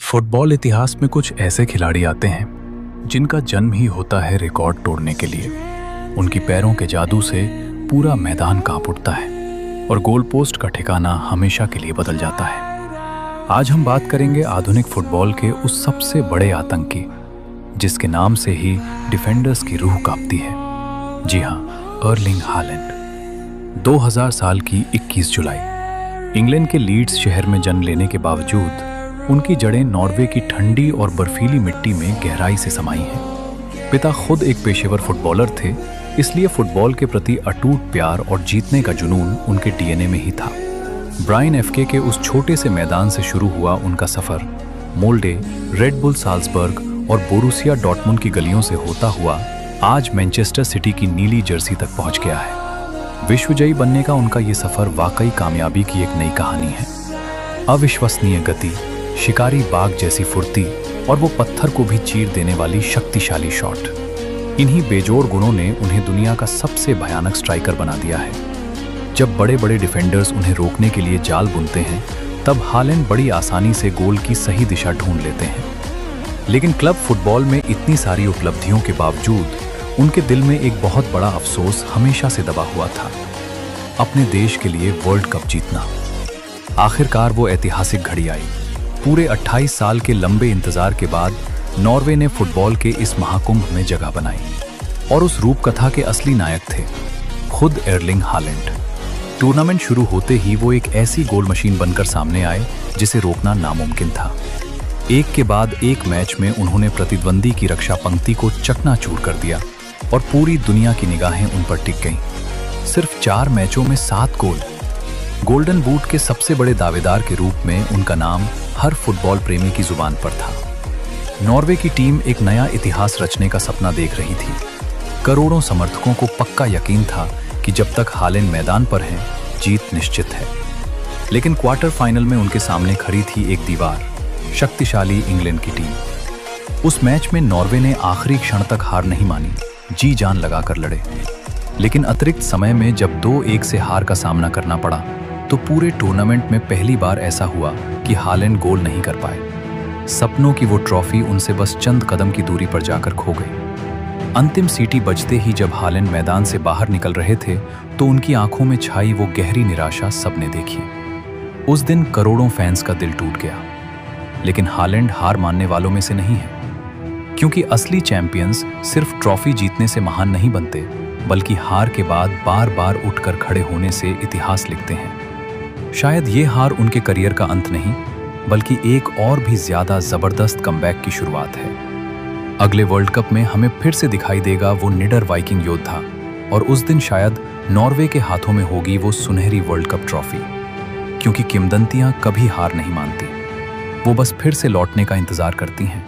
Football इतिहास में कुछ ऐसे खिलाड़ी आते हैं जिनका जन्म ही होता है रिकॉर्ड तोड़ने के लिए। उनकी पैरों के जादू से पूरा मैदान कांप उठता है और गोल पोस्ट का ठिकाना हमेशा के लिए बदल जाता है। आज हम बात करेंगे आधुनिक फुटबॉल के उस सबसे बड़े आतंकी जिसके नाम से ही डिफेंडर्स की रूह कांपती है। जी हाँ, अर्लिंग हालैंड। 2000 साल की 21 जुलाई इंग्लैंड के लीड्स शहर में जन्म लेने के बावजूद उनकी जड़ें नॉर्वे की ठंडी और बर्फीली मिट्टी में गहराई से समाई हैं। पिता खुद एक पेशेवर फुटबॉलर थे, इसलिए फुटबॉल के प्रति अटूट प्यार और जीतने का जुनून उनके डीएनए में ही था। ब्रायन एफके के उस छोटे से मैदान से शुरू हुआ उनका सफर मोल्डे, रेड बुल साल्जबर्ग और बोरुसिया डॉर्टमुंड की गलियों से होता हुआ आज मैनचेस्टर सिटी की नीली जर्सी तक पहुंच गया है। विश्वजयी बनने का उनका ये सफर वाकई कामयाबी की एक नई कहानी है। अविश्वसनीय गति, शिकारी बाघ जैसी फुर्ती और वो पत्थर को भी चीर देने वाली शक्तिशाली शॉट, इन्हीं बेजोड़ गुणों ने उन्हें दुनिया का सबसे भयानक स्ट्राइकर बना दिया है। जब बड़े बड़े डिफेंडर्स उन्हें रोकने के लिए जाल बुनते हैं, तब हालैंड बड़ी आसानी से गोल की सही दिशा ढूंढ लेते हैं। लेकिन क्लब फुटबॉल में इतनी सारी उपलब्धियों के बावजूद उनके दिल में एक बहुत बड़ा अफसोस हमेशा से दबा हुआ था, अपने देश के लिए वर्ल्ड कप जीतना। आखिरकार वो ऐतिहासिक घड़ी आई। पूरे 28 साल के लंबे इंतजार के बाद नॉर्वे ने फुटबॉल के इस महाकुंभ में जगह बनाई और उस रूपकथा के असली नायक थे खुद एर्लिंग हालैंड। टूर्नामेंट शुरू होते ही वो एक ऐसी गोल मशीन बनकर सामने आए जिसे रोकना नामुमकिन था। एक के बाद एक मैच में उन्होंने प्रतिद्वंदी की रक्षा पंक्ति को चकनाचूर कर दिया और पूरी दुनिया की निगाहें उन पर टिक गईं। सिर्फ 4 मैचों में 7 गोल। गोल्डन बूट के सबसे बड़े दावेदार के रूप में उनका नाम हर फुटबॉल प्रेमी की जुबान पर था। नॉर्वे की टीम एक नया इतिहास रचने का सपना देख रही थी। करोड़ों समर्थकों को पक्का यकीन था कि जब तक हालैंड मैदान पर हैं, जीत निश्चित है। लेकिन क्वार्टर फाइनल में उनके सामने खड़ी थी एक दीवार, शक्तिशाली इंग्लैंड की टीम। उस मैच में नॉर्वे ने आखिरी क्षण तक हार नहीं मानी, जी जान लगाकर लड़े। लेकिन अतिरिक्त समय में जब 2-1 से हार का सामना करना पड़ा, तो पूरे टूर्नामेंट में पहली बार ऐसा हुआ कि हालैंड गोल नहीं कर पाए। सपनों की वो ट्रॉफी उनसे बस चंद कदम की दूरी पर जाकर खो गई। अंतिम सीटी बजते ही जब हालैंड मैदान से बाहर निकल रहे थे, तो उनकी आंखों में छाई वो गहरी निराशा सबने देखी। उस दिन करोड़ों फैंस का दिल टूट गया। लेकिन हालैंड हार मानने वालों में से नहीं है, क्योंकि असली चैंपियंस सिर्फ ट्रॉफी जीतने से महान नहीं बनते, बल्कि हार के बाद बार बार उठकर खड़े होने से इतिहास लिखते हैं। शायद ये हार उनके करियर का अंत नहीं, बल्कि एक और भी ज्यादा जबरदस्त कमबैक की शुरुआत है। अगले वर्ल्ड कप में हमें फिर से दिखाई देगा वो निडर वाइकिंग योद्धा, और उस दिन शायद नॉर्वे के हाथों में होगी वो सुनहरी वर्ल्ड कप ट्रॉफी। क्योंकि किंवदंतियां कभी हार नहीं मानती, वो बस फिर से लौटने का इंतजार करती हैं,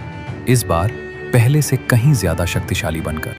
इस बार पहले से कहीं ज्यादा शक्तिशाली बनकर।